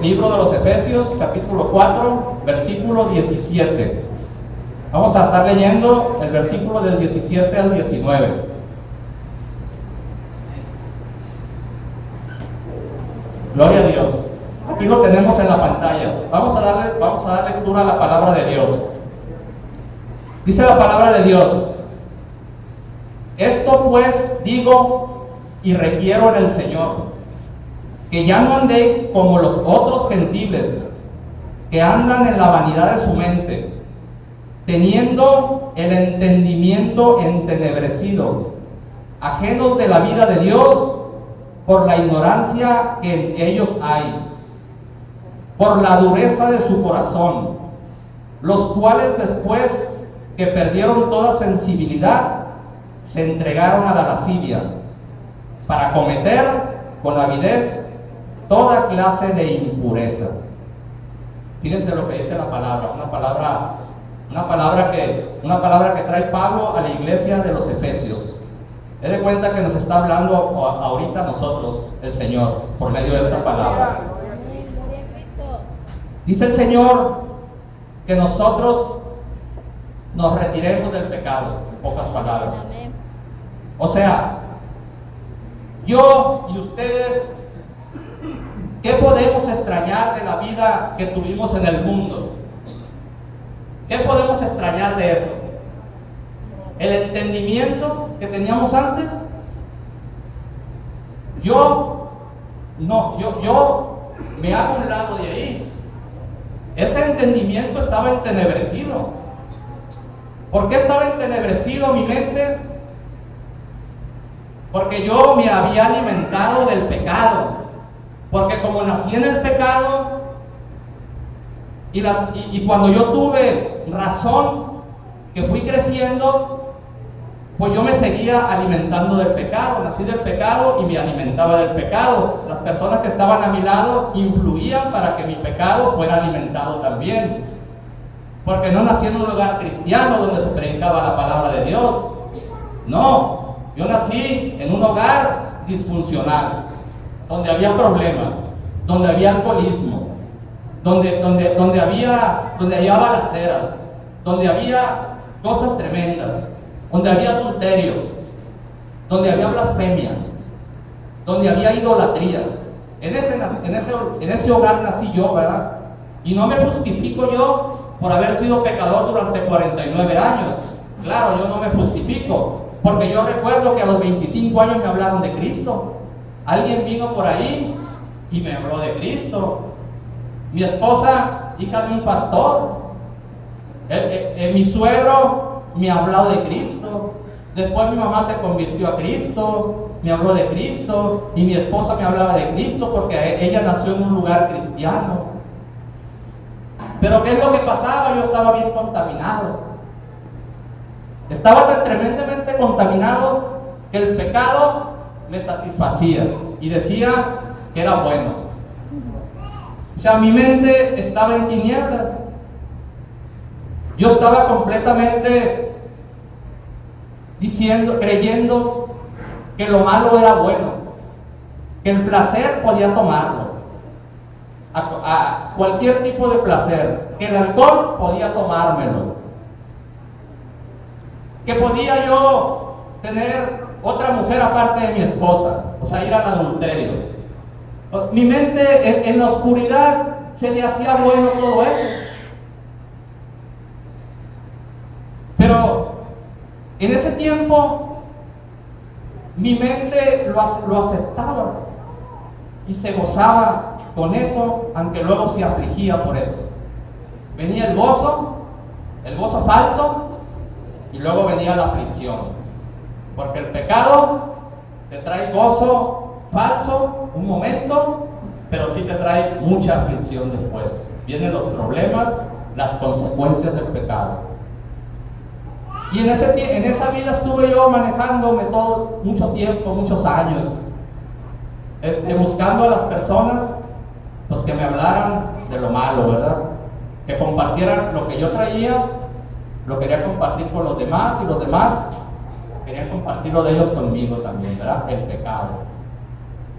Libro de los Efesios, capítulo 4, versículo 17. Vamos a estar leyendo el versículo del 17 al 19. Gloria a Dios. Aquí lo tenemos en la pantalla. Vamos a dar lectura a la palabra de Dios. Dice la palabra de Dios: esto pues digo y requiero en el Señor, que ya no andéis como los otros gentiles, que andan en la vanidad de su mente, teniendo el entendimiento entenebrecido, ajenos de la vida de Dios por la ignorancia que en ellos hay, por la dureza de su corazón, los cuales después que perdieron toda sensibilidad, se entregaron a la lascivia, para cometer con avidez toda clase de impureza. Fíjense lo que dice la palabra, una palabra que trae Pablo a la iglesia de los Efesios. He de cuenta que nos está hablando ahorita a nosotros, el Señor, por medio de esta palabra. Dice el Señor que nosotros nos retiremos del pecado, en pocas palabras. O sea, yo y ustedes, ¿qué podemos extrañar de la vida que tuvimos en el mundo? ¿Qué podemos extrañar de eso? ¿El entendimiento que teníamos antes? Yo me hago un lado de ahí. Ese entendimiento estaba entenebrecido. ¿Por qué estaba entenebrecido mi mente? Porque yo me había alimentado del pecado. Porque como nací en el pecado, y cuando yo tuve razón, que fui creciendo, pues yo me seguía alimentando del pecado. Nací del pecado y me alimentaba del pecado. Las personas que estaban a mi lado influían para que mi pecado fuera alimentado también. Porque no nací en un lugar cristiano donde se predicaba la palabra de Dios. No, yo nací en un hogar disfuncional, donde había problemas, donde había alcoholismo, donde había balaceras, donde había cosas tremendas, donde había adulterio, donde había blasfemia, donde había idolatría. En ese hogar nací yo, ¿verdad? Y no me justifico yo por haber sido pecador durante 49 años. Claro, yo no me justifico, porque yo recuerdo que a los 25 años me hablaron de Cristo. Alguien vino por ahí y me habló de Cristo. Mi esposa, hija de un pastor, mi suegro me ha hablado de Cristo. Después mi mamá se convirtió a Cristo, me habló de Cristo, y mi esposa me hablaba de Cristo porque ella nació en un lugar cristiano. Pero ¿qué es lo que pasaba? Yo estaba bien contaminado. Estaba tan tremendamente contaminado que el pecado me satisfacía y decía que era bueno. O sea, mi mente estaba en tinieblas. Yo estaba completamente creyendo que lo malo era bueno, que el placer podía tomarlo, a cualquier tipo de placer, que el alcohol podía tomármelo, que podía yo tener otra mujer aparte de mi esposa, o sea, ir al adulterio. Mi mente en la oscuridad se me hacía bueno todo eso. Pero en ese tiempo mi mente lo aceptaba y se gozaba con eso, aunque luego se afligía por eso. Venía el gozo falso, y luego venía la aflicción, porque el pecado te trae gozo falso un momento, pero sí te trae mucha aflicción después. Vienen los problemas, las consecuencias del pecado. Y en esa vida estuve yo manejándome mucho tiempo, muchos años, buscando a las personas pues, que me hablaran de lo malo, ¿verdad? Que compartieran lo que yo traía, lo quería compartir con los demás, y los demás querían compartirlo de ellos conmigo también, ¿verdad? El pecado.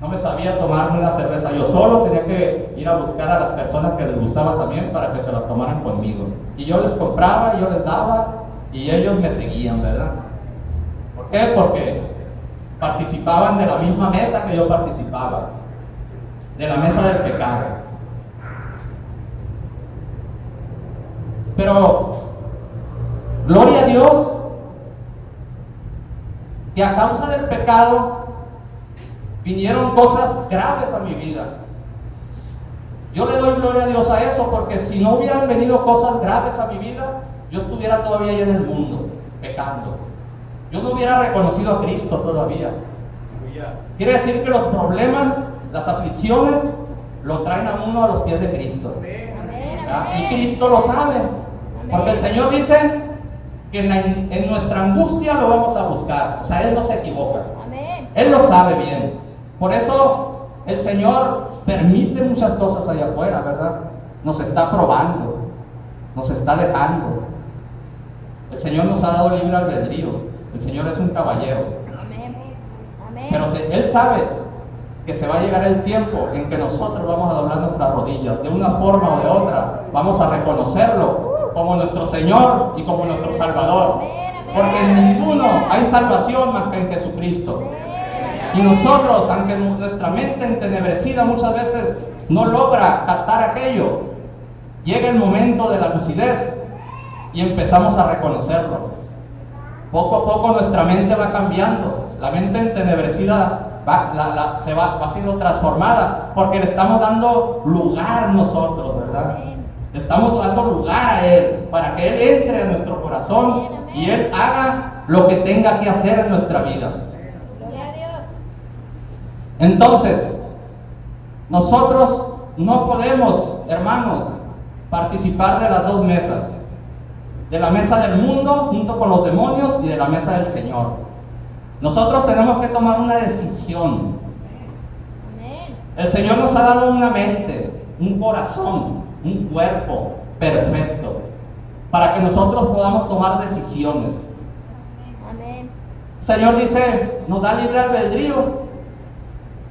No me sabía tomarme una cerveza yo solo, tenía que ir a buscar a las personas que les gustaba también para que se la tomaran conmigo. Y yo les compraba, y yo les daba, y ellos me seguían, ¿verdad? ¿Por qué? Porque participaban de la misma mesa que yo participaba, de la mesa del pecado. Pero, gloria a Dios, que a causa del pecado vinieron cosas graves a mi vida. Yo le doy gloria a Dios a eso, porque si no hubieran venido cosas graves a mi vida, yo estuviera todavía ahí en el mundo, pecando. Yo no hubiera reconocido a Cristo todavía. Quiere decir que los problemas, las aflicciones, lo traen a uno a los pies de Cristo. Y Cristo lo sabe, porque el Señor dice que en nuestra angustia lo vamos a buscar. O sea, Él no se equivoca. Él lo sabe bien. Por eso el Señor permite muchas cosas allá afuera, ¿verdad? Nos está probando, nos está dejando. El Señor nos ha dado libre albedrío. El Señor es un caballero. Pero Él sabe que se va a llegar el tiempo en que nosotros vamos a doblar nuestras rodillas. De una forma o de otra, vamos a reconocerlo como nuestro Señor y como nuestro Salvador. Porque en ninguno hay salvación más que en Jesucristo. Y nosotros, aunque nuestra mente entenebrecida muchas veces no logra captar aquello, llega el momento de la lucidez y empezamos a reconocerlo. Poco a poco nuestra mente va cambiando. La mente entenebrecida va siendo transformada, porque le estamos dando lugar nosotros, ¿verdad? Le estamos dando lugar a Él, para que Él entre a nuestro corazón y Él haga lo que tenga que hacer en nuestra vida. Entonces, nosotros no podemos, hermanos, participar de las dos mesas. De la mesa del mundo junto con los demonios y de la mesa del Señor. Nosotros tenemos que tomar una decisión. El Señor nos ha dado una mente, un corazón, un cuerpo perfecto, para que nosotros podamos tomar decisiones. El Señor dice, nos da libre albedrío.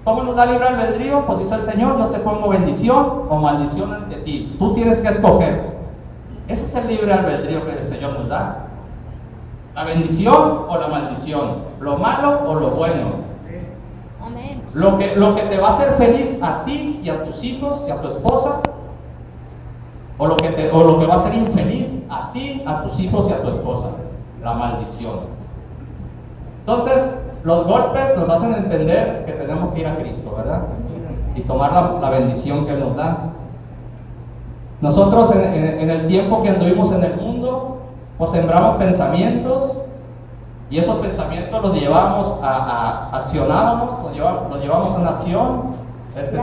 ¿Cómo nos da libre albedrío? Pues dice el Señor, no te pongo bendición o maldición ante ti. Tú tienes que escoger. Ese es el libre albedrío que el Señor nos da. La bendición o la maldición, lo malo o lo bueno. Amén. Lo que te va a hacer feliz a ti y a tus hijos y a tu esposa, o lo que va a hacer infeliz a ti, a tus hijos y a tu esposa, la maldición. Entonces, los golpes nos hacen entender que tenemos que ir a Cristo, ¿verdad? Y tomar la bendición que nos da. Nosotros en el tiempo que anduvimos en el mundo, pues sembramos pensamientos, y esos pensamientos los llevamos accionábamos, los llevamos en acción.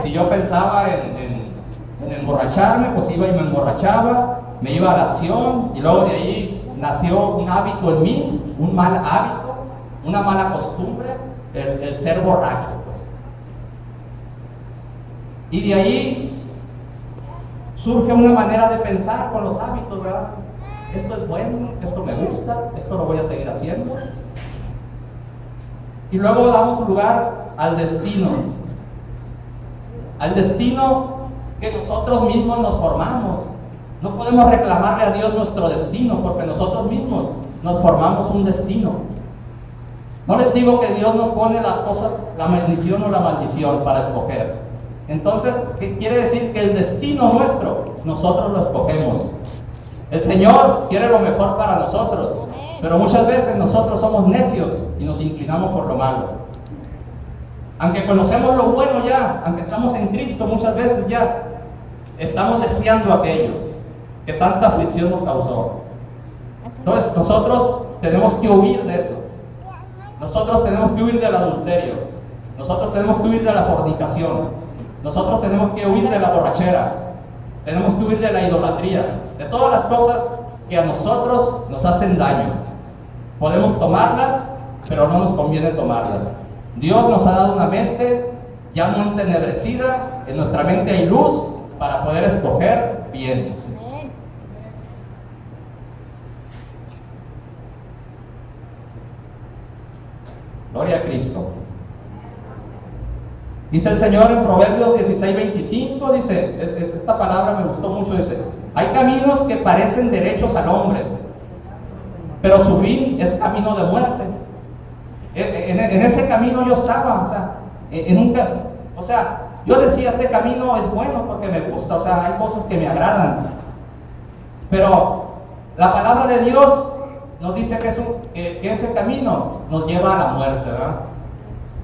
Si yo pensaba en emborracharme, pues iba y me emborrachaba, me iba a la acción, y luego de ahí nació un hábito en mí, un mal hábito, una mala costumbre, el ser borracho, pues. Y de ahí surge una manera de pensar con los hábitos, ¿verdad? Esto es bueno, esto me gusta, esto lo voy a seguir haciendo. Y luego damos lugar al destino que nosotros mismos nos formamos. No podemos reclamarle a Dios nuestro destino, porque nosotros mismos nos formamos un destino. No les digo que Dios nos pone las cosas, la bendición o la maldición para escoger. Entonces, ¿qué quiere decir? Que el destino nuestro, nosotros lo escogemos. El Señor quiere lo mejor para nosotros, pero muchas veces nosotros somos necios y nos inclinamos por lo malo. Aunque conocemos lo bueno ya, aunque estamos en Cristo, muchas veces ya estamos deseando aquello que tanta aflicción nos causó. Entonces, nosotros tenemos que huir de eso. Nosotros tenemos que huir del adulterio. Nosotros tenemos que huir de la fornicación. Nosotros tenemos que huir de la borrachera. Tenemos que huir de la idolatría, de todas las cosas que a nosotros nos hacen daño. Podemos tomarlas, pero no nos conviene tomarlas. Dios nos ha dado una mente ya no entenebrecida. En nuestra mente hay luz para poder escoger bien. Gloria a Cristo. Dice el Señor en Proverbios 16:25, dice, esta palabra me gustó mucho, dice, hay caminos que parecen derechos al hombre, pero su fin es camino de muerte. En ese camino yo estaba, o sea, yo decía, este camino es bueno porque me gusta, o sea, hay cosas que me agradan, pero la palabra de Dios nos dice que ese camino nos lleva a la muerte, ¿verdad?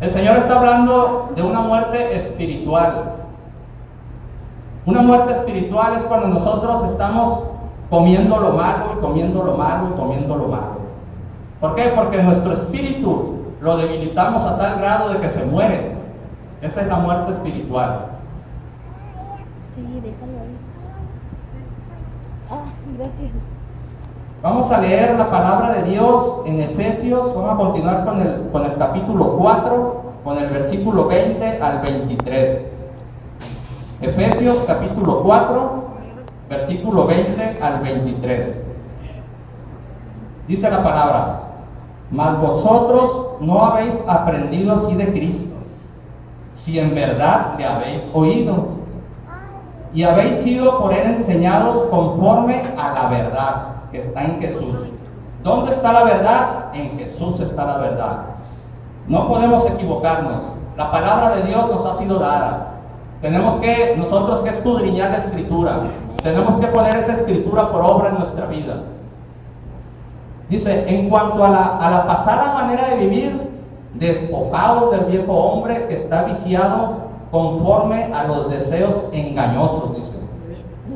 El Señor está hablando de una muerte espiritual. Una muerte espiritual es cuando nosotros estamos comiendo lo malo y comiendo lo malo y comiendo lo malo. ¿Por qué? Porque nuestro espíritu lo debilitamos a tal grado de que se muere. Esa es la muerte espiritual. Sí, déjalo ahí. Ah, gracias. Vamos a leer la palabra de Dios en Efesios. Vamos a continuar con el capítulo 4, con el versículo 20 al 23. Efesios capítulo 4, versículo 20 al 23. Dice la palabra: mas vosotros no habéis aprendido así de Cristo, si en verdad le habéis oído, y habéis sido por él enseñados conforme a la verdad que está en Jesús. ¿Dónde está la verdad? En Jesús está la verdad. No podemos equivocarnos. La palabra de Dios nos ha sido dada. Tenemos que nosotros que escudriñar la Escritura. Tenemos que poner esa Escritura por obra en nuestra vida. Dice, en cuanto a la pasada manera de vivir, despojaos del viejo hombre que está viciado conforme a los deseos engañosos, dice,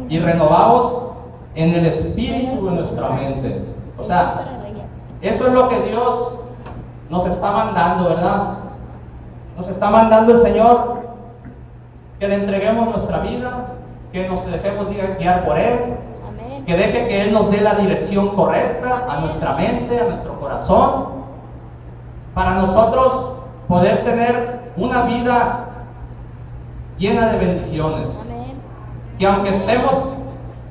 y renovaos en el espíritu de nuestra mente. O sea, eso es lo que Dios nos está mandando, ¿verdad? Nos está mandando el Señor que le entreguemos nuestra vida, que nos dejemos guiar por Él, que deje que Él nos dé la dirección correcta a nuestra mente, a nuestro corazón, para nosotros poder tener una vida llena de bendiciones. Que aunque estemos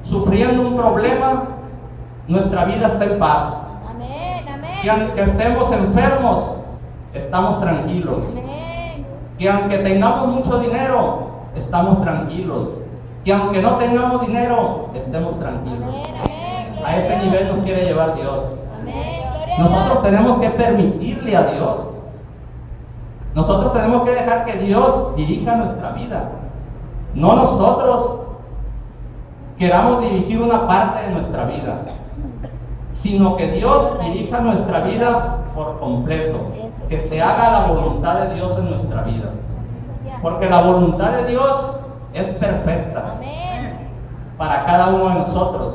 sufriendo un problema, nuestra vida está en paz. Que aunque estemos enfermos, estamos tranquilos. Que aunque tengamos mucho dinero, estamos tranquilos. Que aunque no tengamos dinero, estemos tranquilos. A ese nivel nos quiere llevar Dios. Nosotros tenemos que permitirle a Dios. Nosotros tenemos que dejar que Dios dirija nuestra vida. No nosotros queramos dirigir una parte de nuestra vida, sino que Dios dirija nuestra vida por completo. Que se haga la voluntad de Dios en nuestra vida. Porque la voluntad de Dios es perfecta para cada uno de nosotros.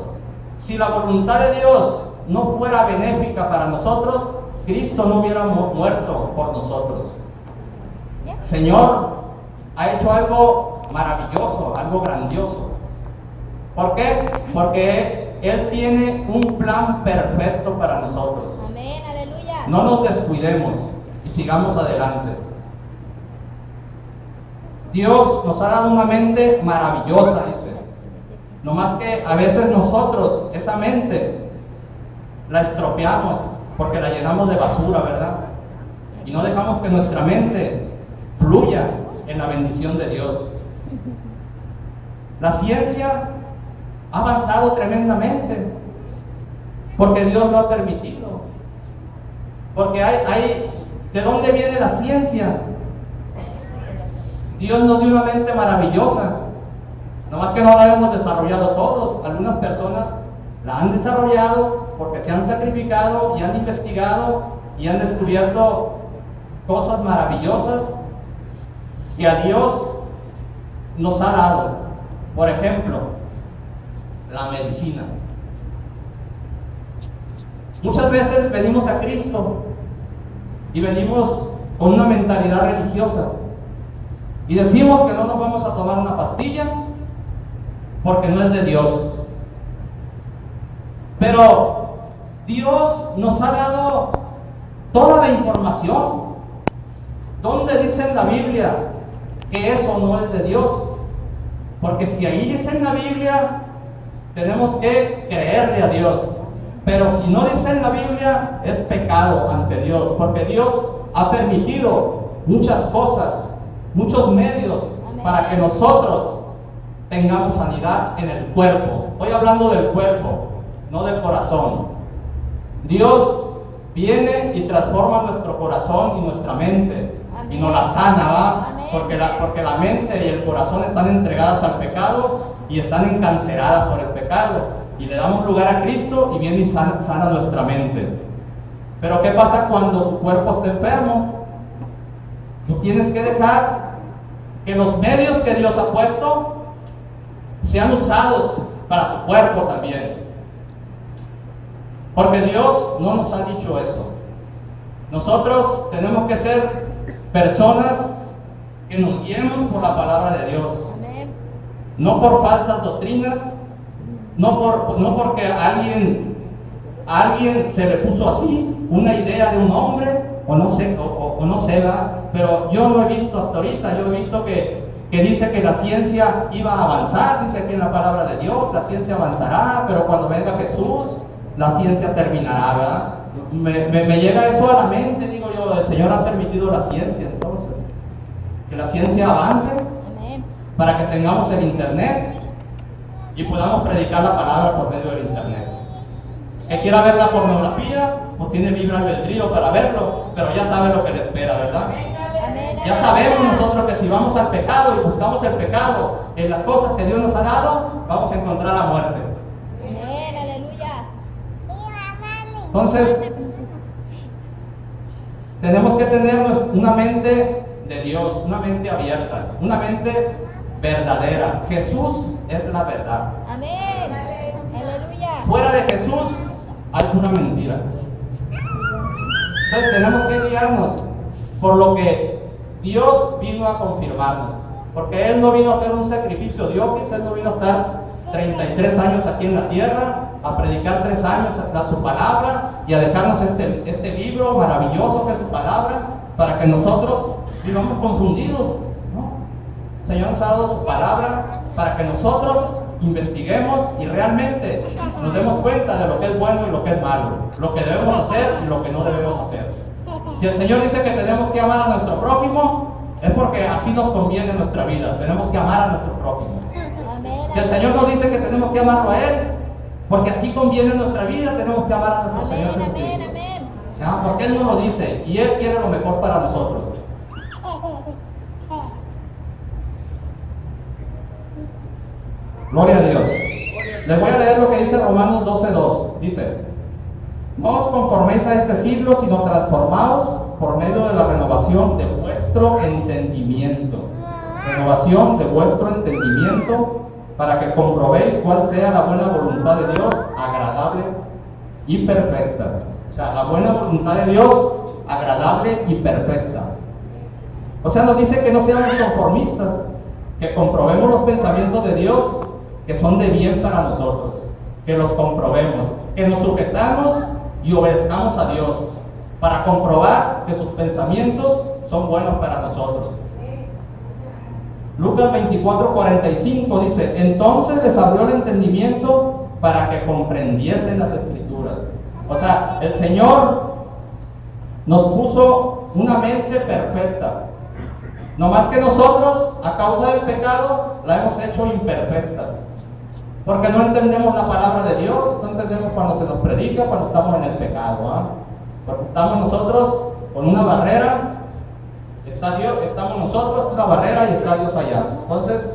Si la voluntad de Dios no fuera benéfica para nosotros, Cristo no hubiera muerto por nosotros. El Señor ha hecho algo maravilloso, algo grandioso. ¿Por qué? Porque Él tiene un plan perfecto para nosotros. No nos descuidemos y sigamos adelante. Dios nos ha dado una mente maravillosa, dice. No más que a veces nosotros esa mente la estropeamos porque la llenamos de basura, ¿verdad? Y no dejamos que nuestra mente fluya en la bendición de Dios. La ciencia ha avanzado tremendamente porque Dios lo ha permitido. Porque ¿de dónde viene la ciencia? Dios nos dio una mente maravillosa, nomás que no la hemos desarrollado todos. Algunas personas la han desarrollado porque se han sacrificado y han investigado y han descubierto cosas maravillosas que a Dios nos ha dado. Por ejemplo, la medicina. Muchas veces venimos a Cristo y venimos con una mentalidad religiosa y decimos que no nos vamos a tomar una pastilla porque no es de Dios. Pero Dios nos ha dado toda la información. ¿Dónde dice en la Biblia que eso no es de Dios? Porque si ahí dice en la Biblia, tenemos que creerle a Dios. Pero si no dice en la Biblia, es pecado ante Dios, porque Dios ha permitido muchas cosas muchos medios para que nosotros tengamos sanidad en el cuerpo. Estoy hablando del cuerpo, no del corazón. Dios viene y transforma nuestro corazón y nuestra mente. Amén. Y nos la sana, ¿va? Porque la mente y el corazón están entregadas al pecado y están encanceradas por el pecado. Y le damos lugar a Cristo y viene y sana nuestra mente. Pero ¿qué pasa cuando tu cuerpo está enfermo? Tú tienes que dejar que los medios que Dios ha puesto sean usados para tu cuerpo también. Porque Dios no nos ha dicho eso. Nosotros tenemos que ser personas que nos guiemos por la palabra de Dios. Amén. No por falsas doctrinas, no porque a alguien se le puso así, una idea de un hombre, o no sé, ¿verdad? Pero yo no he visto hasta ahorita, yo he visto que dice que la ciencia iba a avanzar, dice que en la palabra de Dios la ciencia avanzará, pero cuando venga Jesús, la ciencia terminará, ¿verdad? Me llega eso a la mente, digo yo, el Señor ha permitido la ciencia entonces, que la ciencia avance. Amén. Para que tengamos el internet y podamos predicar la palabra por medio del internet. Que quiera ver la pornografía, pues tiene libre albedrío para verlo, pero ya sabe lo que le espera, ¿verdad? Amén. Ya sabemos nosotros que si vamos al pecado y buscamos el pecado en las cosas que Dios nos ha dado, vamos a encontrar la muerte. Amén, aleluya. Entonces, tenemos que tener una mente de Dios, una mente abierta, una mente verdadera. Jesús es la verdad. Amén, aleluya. Fuera de Jesús hay una mentira. Entonces tenemos que guiarnos por lo que Dios vino a confirmarnos. Porque Él no vino a hacer un sacrificio de Dios, Él no vino a estar 33 años aquí en la tierra, a predicar 3 años su palabra y a dejarnos este libro maravilloso que es su palabra, para que nosotros vivamos confundidos, ¿no? El Señor nos ha dado su palabra para que nosotros investiguemos y realmente nos demos cuenta de lo que es bueno y lo que es malo, lo que debemos hacer y lo que no debemos hacer. Si el Señor dice que tenemos que amar a nuestro prójimo, es porque así nos conviene en nuestra vida. Tenemos que amar a nuestro prójimo. Si el Señor nos dice que tenemos que amarlo a Él, porque así conviene en nuestra vida, tenemos que amar a nuestro Señor Jesucristo. Porque Él nos lo dice y Él quiere lo mejor para nosotros. Gloria a Dios. Les voy a leer lo que dice Romanos 12:2. Dice: no os conforméis a este siglo, sino transformaos por medio de la renovación de vuestro entendimiento. Renovación de vuestro entendimiento, para que comprobéis cuál sea la buena voluntad de Dios, agradable y perfecta. O sea, la buena voluntad de Dios, agradable y perfecta. O sea, nos dice que no seamos conformistas, que comprobemos los pensamientos de Dios, que son de bien para nosotros, que los comprobemos, que nos sujetamos y obedezcamos a Dios, para comprobar que sus pensamientos son buenos para nosotros. Lucas 24:45 dice: entonces les abrió el entendimiento para que comprendiesen las Escrituras. O sea, el Señor nos puso una mente perfecta. No más que nosotros, a causa del pecado, la hemos hecho imperfecta. Porque no entendemos la palabra de Dios, no entendemos cuando se nos predica, cuando estamos en el pecado, ¿eh? Porque estamos nosotros con una barrera. Está Dios, estamos nosotros, una barrera, y está Dios allá. Entonces,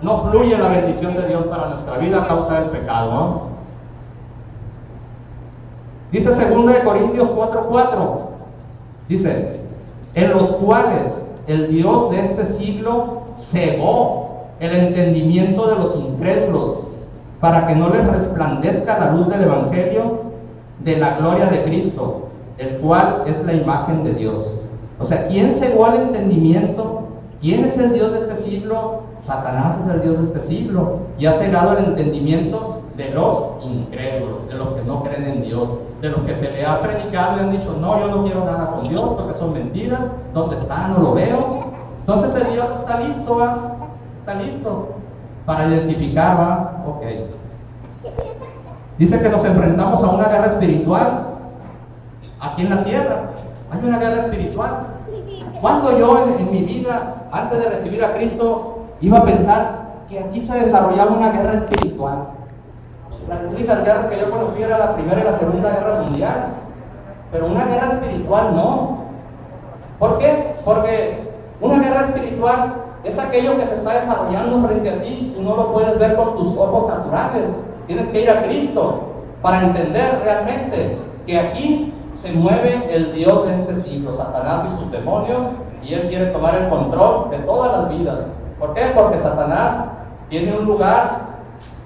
no fluye la bendición de Dios para nuestra vida a causa del pecado, ¿no? Dice 2 Corintios 4:4. Dice: en los cuales el Dios de este siglo cegó el entendimiento de los incrédulos, para que no les resplandezca la luz del Evangelio de la gloria de Cristo, el cual es la imagen de Dios. O sea, ¿quién cegó el entendimiento? ¿Quién es el Dios de este siglo? Satanás es el Dios de este siglo, y ha cegado el entendimiento de los incrédulos, de los que no creen en Dios, de los que se le ha predicado y han dicho: no, yo no quiero nada con Dios, porque son mentiras, ¿dónde está? No lo veo. Entonces el Dios está listo, ¿va? Está listo para identificar, ¿va? Ok. Dice que nos enfrentamos a una guerra espiritual aquí en la tierra. Hay una guerra espiritual. Cuando yo en mi vida, antes de recibir a Cristo, iba a pensar que aquí se desarrollaba una guerra espiritual. Las únicas guerras que yo conocía era la Primera y la Segunda Guerra Mundial, pero una guerra espiritual no. ¿Por qué? Porque una guerra espiritual es aquello que se está desarrollando frente a ti y no lo puedes ver con tus ojos naturales. Tienes que ir a Cristo para entender realmente que aquí se mueve el Dios de este siglo, Satanás y sus demonios, y él quiere tomar el control de todas las vidas. ¿Por qué? Porque Satanás tiene un lugar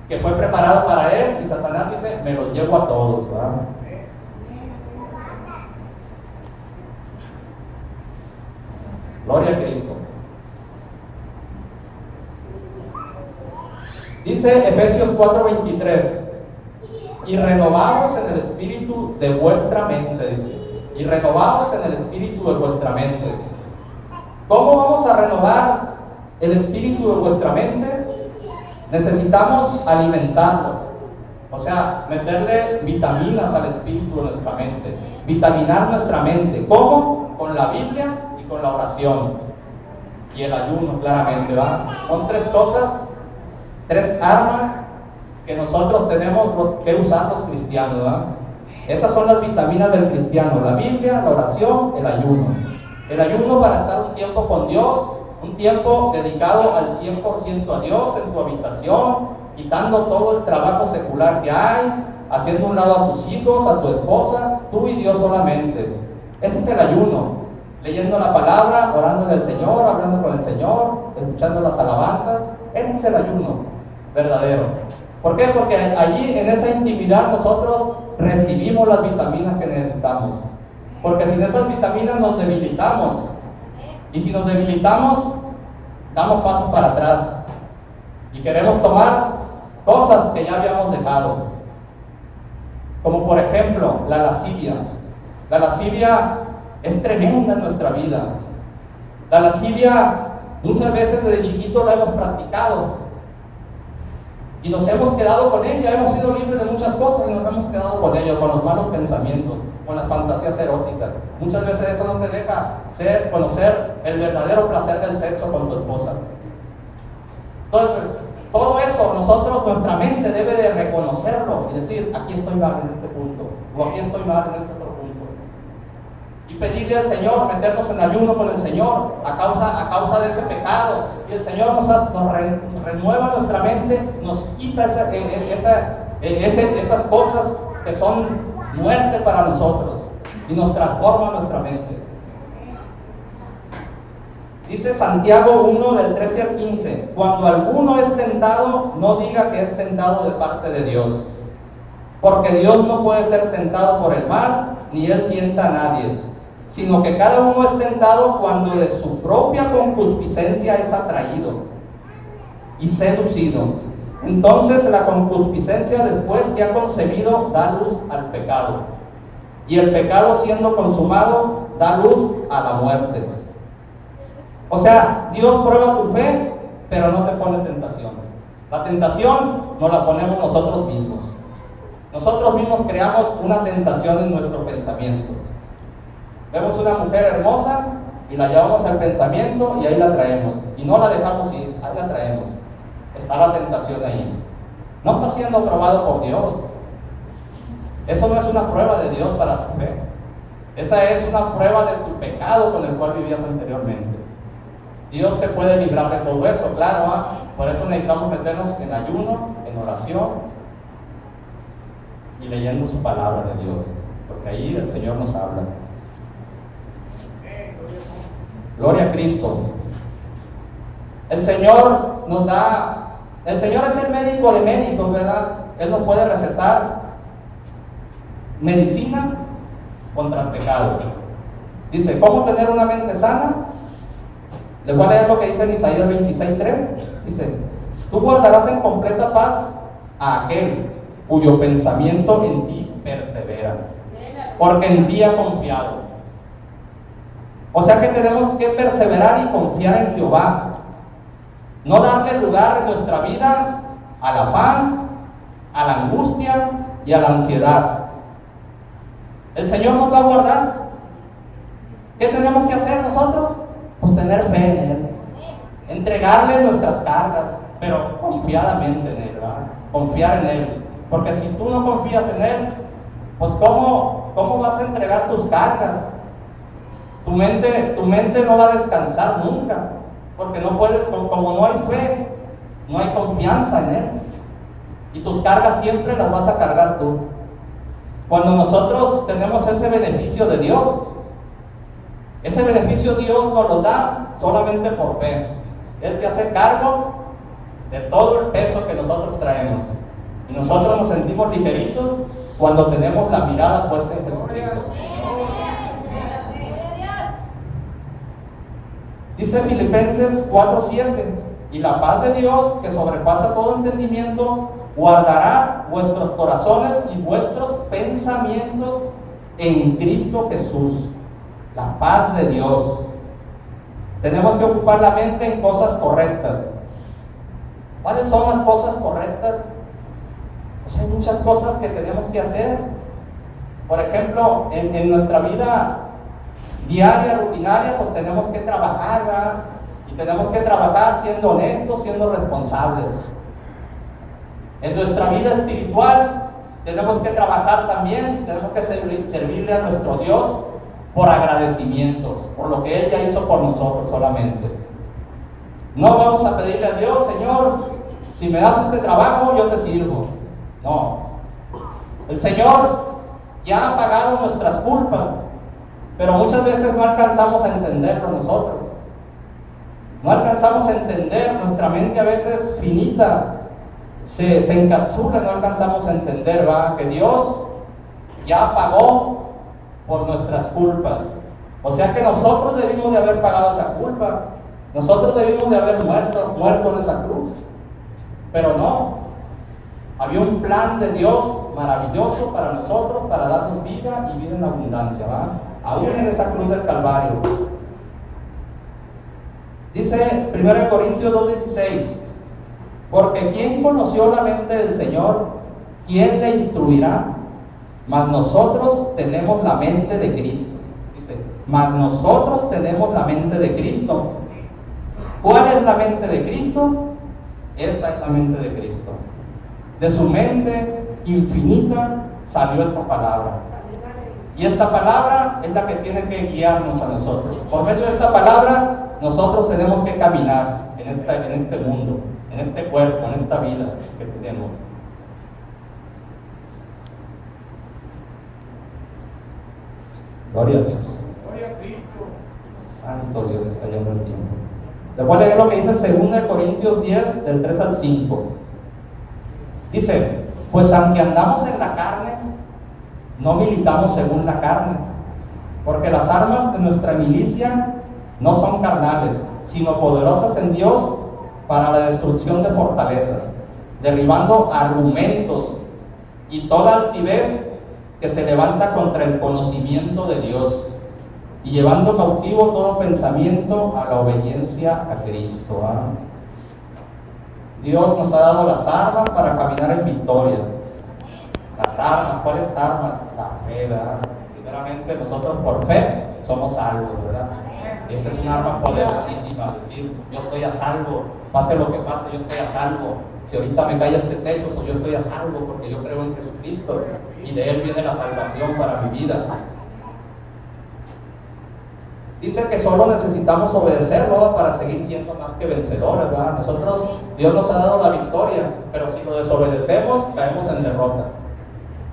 que fue preparado para él y Satanás dice, me los llevo a todos, ¿verdad? Gloria a Cristo. Dice Efesios 4:23, y renovaos en el espíritu de vuestra mente, dice, y renovaos en el espíritu de vuestra mente. ¿Cómo vamos a renovar el espíritu de vuestra mente? Necesitamos alimentarlo, o sea, meterle vitaminas al espíritu de nuestra mente, vitaminar nuestra mente. ¿Cómo? Con la Biblia y con la oración y el ayuno, claramente, ¿va? Son tres cosas, tres armas que nosotros tenemos que usar los cristianos, ¿va? Esas son las vitaminas del cristiano: la Biblia, la oración, el ayuno. El ayuno para estar un tiempo con Dios, un tiempo dedicado al 100% a Dios en tu habitación, quitando todo el trabajo secular que hay, haciendo un lado a tus hijos, a tu esposa, tú y Dios solamente. Ese es el ayuno. Leyendo la palabra, orándole al Señor, hablando con el Señor, escuchando las alabanzas. Ese es el ayuno verdadero. ¿Por qué? Porque allí en esa intimidad nosotros recibimos las vitaminas que necesitamos. Porque sin esas vitaminas nos debilitamos. Y si nos debilitamos, damos pasos para atrás. Y queremos tomar cosas que ya habíamos dejado. Como por ejemplo, la lascivia. La lascivia es tremenda en nuestra vida. La lascivia muchas veces desde chiquito la hemos practicado. Y nos hemos quedado con ella, hemos sido libres de muchas cosas y nos hemos quedado con ello, con los malos pensamientos, con las fantasías eróticas. Muchas veces eso no te deja conocer el verdadero placer del sexo con tu esposa. Entonces, todo eso nuestra mente debe de reconocerlo y decir, aquí estoy mal en este punto, o aquí estoy mal en este otro punto. Y pedirle al Señor, meternos en ayuno con el Señor a causa de ese pecado. Y el Señor nos renueva nuestra mente, nos quita esas cosas que son muerte para nosotros y nos transforma nuestra mente. Dice Santiago 1 del 13 al 15, cuando alguno es tentado, no diga que es tentado de parte de Dios, porque Dios no puede ser tentado por el mal, ni Él tienta a nadie, sino que cada uno es tentado cuando de su propia concupiscencia es atraído y seducido. Entonces la concupiscencia, después que ha concebido, da luz al pecado, y el pecado, siendo consumado, da luz a la muerte. O sea, Dios prueba tu fe, pero no te pone tentación. La tentación nos la ponemos nosotros mismos. Nosotros mismos creamos una tentación en nuestro pensamiento. Vemos una mujer hermosa y la llevamos al pensamiento y ahí la traemos. Y no la dejamos ir, ahí la traemos. Está la tentación ahí. No está siendo probado por Dios. Eso no es una prueba de Dios para tu fe. Esa es una prueba de tu pecado con el cual vivías anteriormente. Dios te puede librar de todo eso, claro, ¿eh? Por eso necesitamos meternos en ayuno, en oración y leyendo su palabra de Dios, porque ahí el Señor nos habla. Gloria a Cristo. El Señor es el médico de médicos, ¿verdad? Él nos puede recetar medicina contra el pecado. Dice, ¿cómo tener una mente sana? Les voy a leer lo que dice en Isaías 26:3. Dice, tú guardarás en completa paz a aquel cuyo pensamiento en ti persevera, porque en ti ha confiado. O sea que tenemos que perseverar y confiar en Jehová. No darle lugar en nuestra vida al afán, a la angustia y a la ansiedad. El Señor nos va a guardar. ¿Qué tenemos que hacer nosotros? Pues tener fe en Él, entregarle nuestras cargas, pero confiadamente en Él, ¿verdad? Confiar en Él, porque si tú no confías en Él, pues ¿cómo vas a entregar tus cargas? Tu mente no va a descansar nunca, porque no puedes, como no hay fe, no hay confianza en Él, y tus cargas siempre las vas a cargar tú. Cuando nosotros tenemos ese beneficio de Dios, ese beneficio Dios nos lo da solamente por fe. Él se hace cargo de todo el peso que nosotros traemos, y nosotros nos sentimos ligeritos cuando tenemos la mirada puesta en Jesucristo. Dice Filipenses 4:7, y la paz de Dios, que sobrepasa todo entendimiento, guardará vuestros corazones y vuestros pensamientos en Cristo Jesús. La paz de Dios. Tenemos que ocupar la mente en cosas correctas. ¿Cuáles son las cosas correctas? Pues hay muchas cosas que tenemos que hacer. Por ejemplo, en nuestra vida diaria, rutinaria, pues tenemos que trabajar, ¿verdad? Y tenemos que trabajar siendo honestos, siendo responsables. En nuestra vida espiritual tenemos que trabajar también, tenemos que servirle a nuestro Dios por agradecimiento, por lo que Él ya hizo por nosotros solamente. No vamos a pedirle a Dios, Señor, si me das este trabajo, yo te sirvo. No. El Señor ya ha pagado nuestras culpas, pero muchas veces no alcanzamos a entenderlo nosotros. No alcanzamos a entender, nuestra mente a veces finita se encapsula, no alcanzamos a entender, ¿va? Que Dios ya pagó por nuestras culpas. O sea que nosotros debimos de haber pagado esa culpa. Nosotros debimos de haber muerto en esa cruz. Pero no. Había un plan de Dios maravilloso para nosotros, para darnos vida y vida en abundancia, ¿va? Aún en esa cruz del Calvario. Dice 1 Corintios 2:16, porque ¿quién conoció la mente del Señor? ¿Quién le instruirá? Mas nosotros tenemos la mente de Cristo. Dice, mas nosotros tenemos la mente de Cristo. ¿Cuál es la mente de Cristo? Esta es la mente de Cristo. De su mente infinita salió esta palabra. Y esta palabra es la que tiene que guiarnos a nosotros. Por medio de esta palabra, nosotros tenemos que caminar en este mundo, en este cuerpo, en esta vida que tenemos. Gloria a Dios. Gloria a Cristo. Santo Dios, está yendo el tiempo. Después leer lo que dice 2 Corintios 10, del 3 al 5. Dice, pues aunque andamos en la carne, no militamos según la carne, porque las armas de nuestra milicia no son carnales, sino poderosas en Dios para la destrucción de fortalezas, derribando argumentos y toda altivez que se levanta contra el conocimiento de Dios, y llevando cautivo todo pensamiento a la obediencia a Cristo. Dios nos ha dado las armas para caminar en victoria. Las armas, ¿cuáles armas? La fe, ¿verdad? Primeramente nosotros por fe somos salvos, ¿verdad? Esa es un arma poderosísima, decir, yo estoy a salvo, pase lo que pase, yo estoy a salvo. Si ahorita me cae este techo, pues yo estoy a salvo porque yo creo en Jesucristo y de Él viene la salvación para mi vida. Dice que solo necesitamos obedecerlo para seguir siendo más que vencedores, ¿verdad? Nosotros, Dios nos ha dado la victoria, pero si lo desobedecemos, caemos en derrota.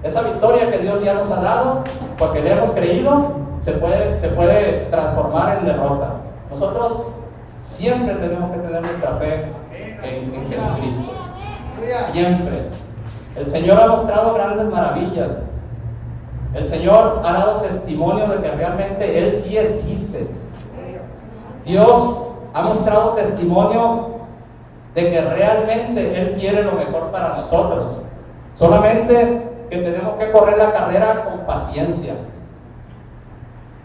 Esa victoria que Dios ya nos ha dado, porque le hemos creído, se puede transformar en derrota. Nosotros siempre tenemos que tener nuestra fe en Jesucristo. Siempre. El Señor ha mostrado grandes maravillas. El Señor ha dado testimonio de que realmente Él sí existe. Dios ha mostrado testimonio de que realmente Él quiere lo mejor para nosotros. Solamente que tenemos que correr la carrera con paciencia.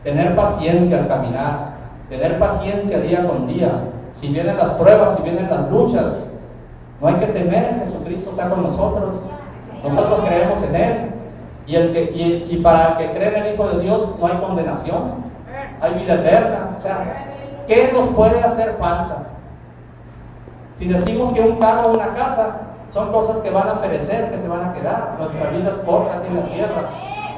Tener paciencia al caminar. Tener paciencia día con día. Si vienen las pruebas, si vienen las luchas, no hay que temer. Jesucristo está con nosotros. Nosotros creemos en Él. Y para el que cree en el Hijo de Dios no hay condenación. hay vida eterna. O sea, ¿qué nos puede hacer falta? Si decimos que un carro o una casa son cosas que van a perecer, que se van a quedar, nuestra vida es corta aquí en la tierra.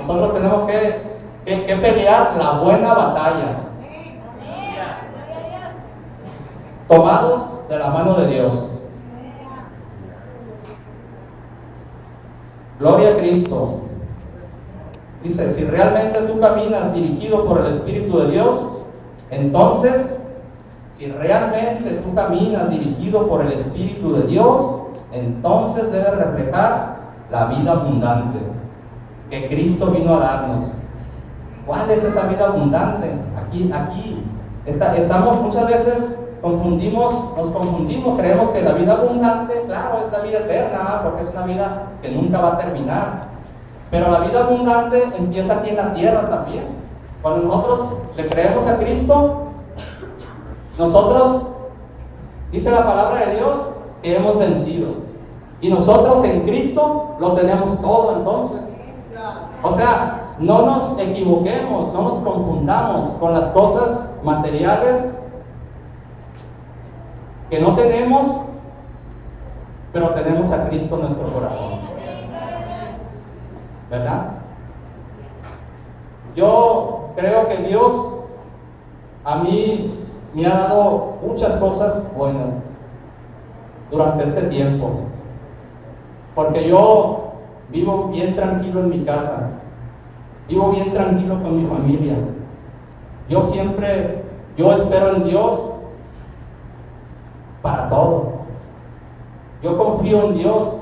Nosotros tenemos que pelear la buena batalla, tomados de la mano de Dios. Gloria a Cristo. Dice, si realmente tú caminas dirigido por el Espíritu de Dios, entonces, si realmente tú caminas dirigido por el Espíritu de Dios, entonces debes reflejar la vida abundante que Cristo vino a darnos. ¿Cuál es esa vida abundante? Aquí estamos muchas veces nos confundimos, creemos que la vida abundante, claro, es la vida eterna, porque es una vida que nunca va a terminar. Pero la vida abundante empieza aquí en la tierra también. Cuando nosotros le creemos a Cristo, nosotros, dice la palabra de Dios, que hemos vencido. Y nosotros en Cristo lo tenemos todo entonces. O sea, no nos equivoquemos, no nos confundamos con las cosas materiales que no tenemos, pero tenemos a Cristo en nuestro corazón. ¿Verdad? Yo creo que Dios a mí me ha dado muchas cosas buenas durante este tiempo, porque yo vivo bien tranquilo en mi casa, vivo bien tranquilo con mi familia. Yo espero en Dios para todo. Yo confío en Dios.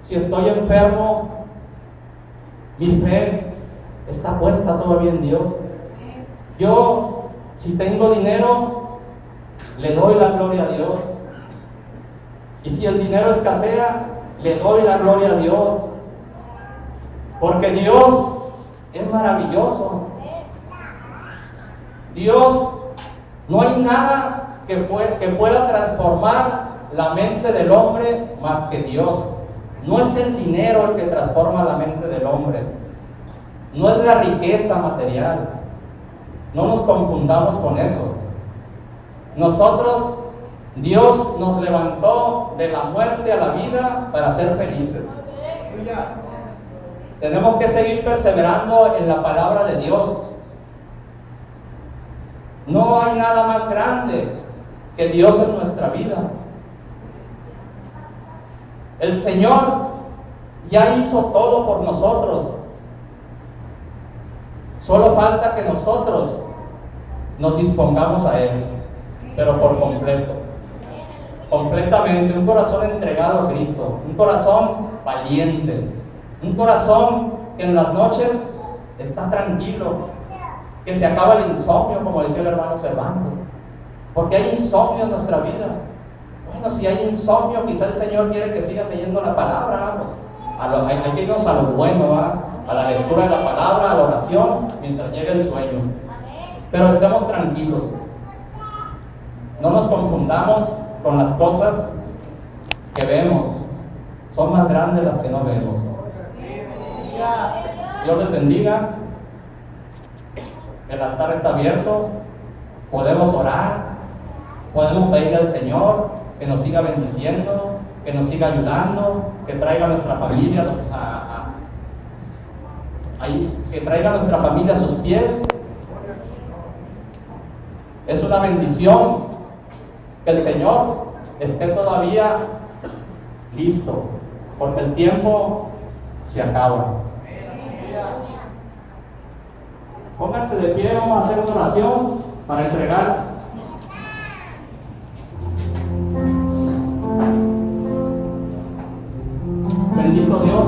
Si estoy enfermo, mi fe está puesta todavía en Dios. Si tengo dinero, le doy la gloria a Dios. Y si el dinero escasea, le doy la gloria a Dios. Porque Dios es maravilloso. Dios, no hay nada que pueda transformar la mente del hombre más que Dios. No es el dinero el que transforma la mente del hombre. No es la riqueza material. No nos confundamos con eso. Nosotros, Dios nos levantó de la muerte a la vida para ser felices. Tenemos que seguir perseverando en la palabra de Dios. No hay nada más grande que Dios en nuestra vida. El Señor ya hizo todo por nosotros. Solo falta que nosotros nos dispongamos a Él, pero por completo, completamente, un corazón entregado a Cristo, un corazón valiente, un corazón que en las noches está tranquilo, que se acaba el insomnio, como decía el hermano Servando, porque hay insomnio en nuestra vida. Bueno, si hay insomnio, quizá el Señor quiere que siga leyendo la palabra. Hay que irnos a lo bueno, a la lectura de la palabra, a la oración, mientras llegue el sueño. Pero estemos tranquilos. No nos confundamos con las cosas que vemos. Son más grandes las que no vemos. Dios les bendiga. El altar está abierto. Podemos orar. Podemos pedirle al Señor que nos siga bendiciendo, que nos siga ayudando, que traiga a nuestra familia que traiga a nuestra familia a sus pies. Es una bendición que el Señor esté todavía listo, porque el tiempo se acaba. Pónganse de pie, vamos a hacer una oración para entregar. Bendito Dios,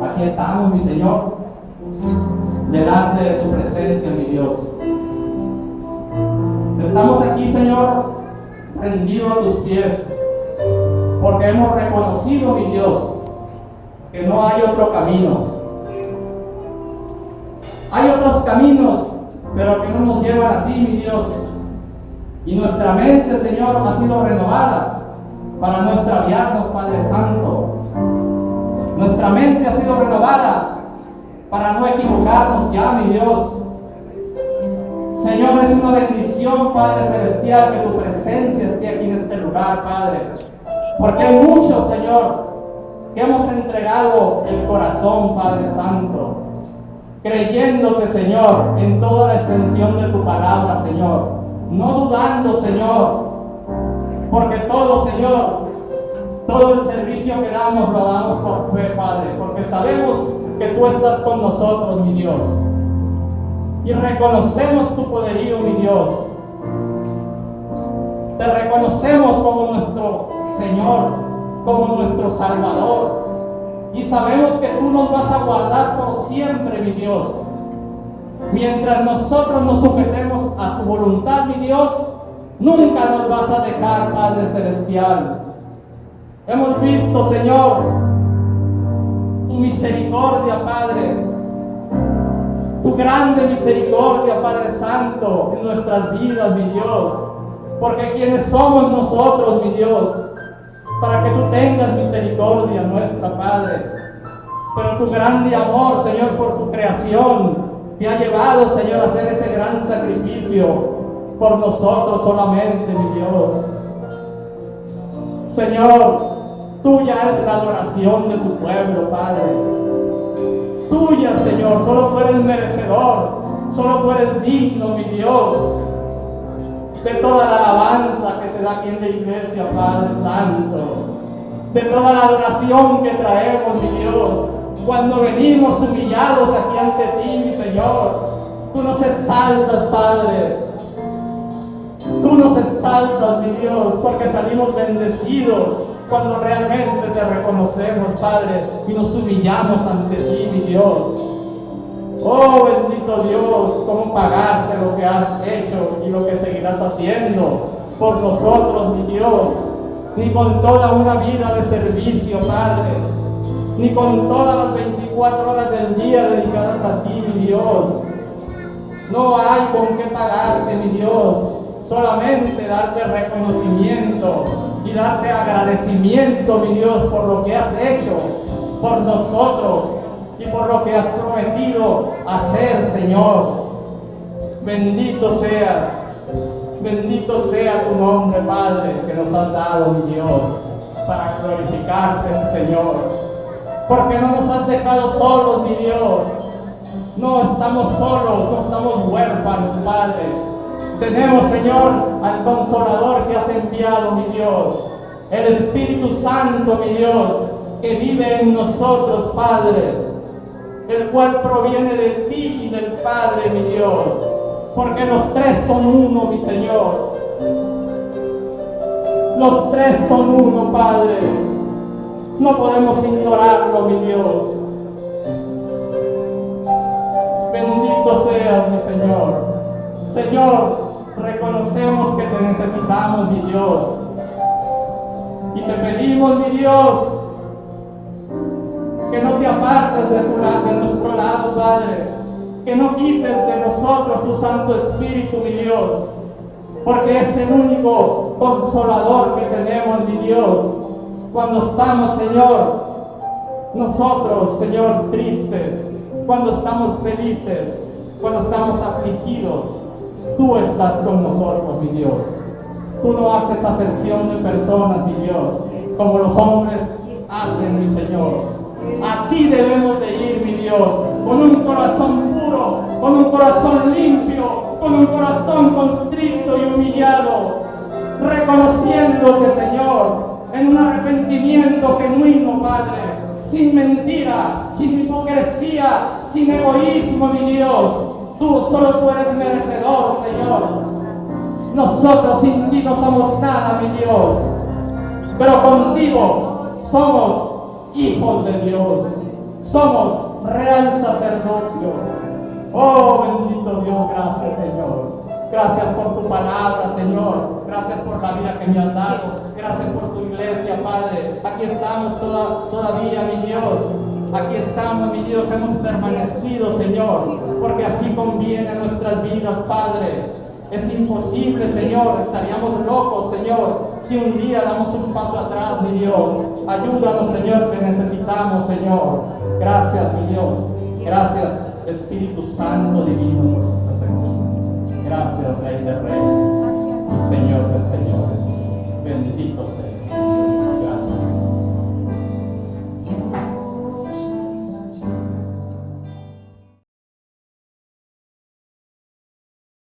aquí estamos, mi Señor, delante de tu presencia, mi Dios. Estamos aquí, Señor, rendidos a tus pies, porque hemos reconocido, mi Dios, que no hay otro camino. Hay otros caminos, pero que no nos llevan a ti, mi Dios. Y nuestra mente, Señor, ha sido renovada para no extraviarnos, Padre Santo. Nuestra mente ha sido renovada para no equivocarnos ya, mi Dios. Señor, es una bendición, Padre Celestial, que tu presencia esté aquí en este lugar, Padre. Porque hay muchos, Señor, que hemos entregado el corazón, Padre Santo, creyéndote, Señor, en toda la extensión de tu palabra, Señor. No dudando, Señor, porque todo, Señor, todo el servicio que damos lo damos por fe, Padre, porque sabemos que tú estás con nosotros, mi Dios. Y reconocemos tu poderío, mi Dios. Te reconocemos como nuestro Señor, como nuestro Salvador. Y sabemos que tú nos vas a guardar por siempre, mi Dios. Mientras nosotros nos sujetemos a tu voluntad, mi Dios, nunca nos vas a dejar, Padre Celestial. Hemos visto, Señor, tu misericordia, Padre. Tu grande misericordia, Padre Santo, en nuestras vidas, mi Dios. Porque quienes somos nosotros, mi Dios, para que tú tengas misericordia nuestra, Padre. Pero tu grande amor, Señor, por tu creación, te ha llevado, Señor, a hacer ese gran sacrificio por nosotros solamente, mi Dios. Señor, tuya es la adoración de tu pueblo, Padre. Tuya, Señor, solo tú eres merecedor, solo tú eres digno, mi Dios, de toda la alabanza que se da aquí en la iglesia, Padre Santo, de toda la adoración que traemos, mi Dios, cuando venimos humillados aquí ante ti, mi Señor. Tú nos exaltas, Padre, tú nos exaltas, mi Dios, porque salimos bendecidos cuando realmente te reconocemos, Padre, y nos humillamos ante ti, mi Dios. Oh, bendito Dios, cómo pagarte lo que has hecho y lo que seguirás haciendo por nosotros, mi Dios. Ni con toda una vida de servicio, Padre, ni con todas las 24 horas del día dedicadas a ti, mi Dios. No hay con qué pagarte, mi Dios. Solamente darte reconocimiento y darte agradecimiento, mi Dios, por lo que has hecho por nosotros y por lo que has prometido hacer, Señor. Bendito sea tu nombre, Padre, que nos has dado, mi Dios, para glorificarte, Señor. Porque no nos has dejado solos, mi Dios. No estamos solos, no estamos huérfanos, Padre. Tenemos, Señor, al Consolador que has enviado, mi Dios. El Espíritu Santo, mi Dios, que vive en nosotros, Padre. El cual proviene de ti y del Padre, mi Dios. Porque los tres son uno, mi Señor. Los tres son uno, Padre. No podemos ignorarlo, mi Dios. Bendito seas, mi Señor. Señor, reconocemos que te necesitamos, mi Dios. Y te pedimos, mi Dios, que no te apartes de nuestro lado, Padre. Que no quites de nosotros tu Santo Espíritu, mi Dios. Porque es el único consolador que tenemos, mi Dios. Cuando estamos, Señor, nosotros, Señor, tristes. Cuando estamos felices. Cuando estamos afligidos. Tú estás con nosotros, mi Dios. Tú no haces acepción de personas, mi Dios, como los hombres hacen, mi Señor. A ti debemos de ir, mi Dios, con un corazón puro, con un corazón limpio, con un corazón constricto y humillado, reconociéndote, Señor, en un arrepentimiento genuino, Padre, sin mentira, sin hipocresía, sin egoísmo, mi Dios. Solo tú eres merecedor, Señor. Nosotros sin ti no somos nada, mi Dios. Pero contigo somos hijos de Dios. Somos real sacerdocio. Oh, bendito Dios, gracias, Señor. Gracias por tu palabra, Señor. Gracias por la vida que me has dado. Gracias por tu iglesia, Padre. Aquí estamos todavía, mi Dios. Aquí estamos, mi Dios, hemos permanecido, Señor, porque así conviene a nuestras vidas, Padre. Es imposible, Señor, estaríamos locos, Señor, si un día damos un paso atrás, mi Dios. Ayúdanos, Señor, que necesitamos, Señor. Gracias, mi Dios. Gracias, Espíritu Santo divino, por tu presencia. Gracias, Rey de Reyes y Señor de Señores. Bendito sea.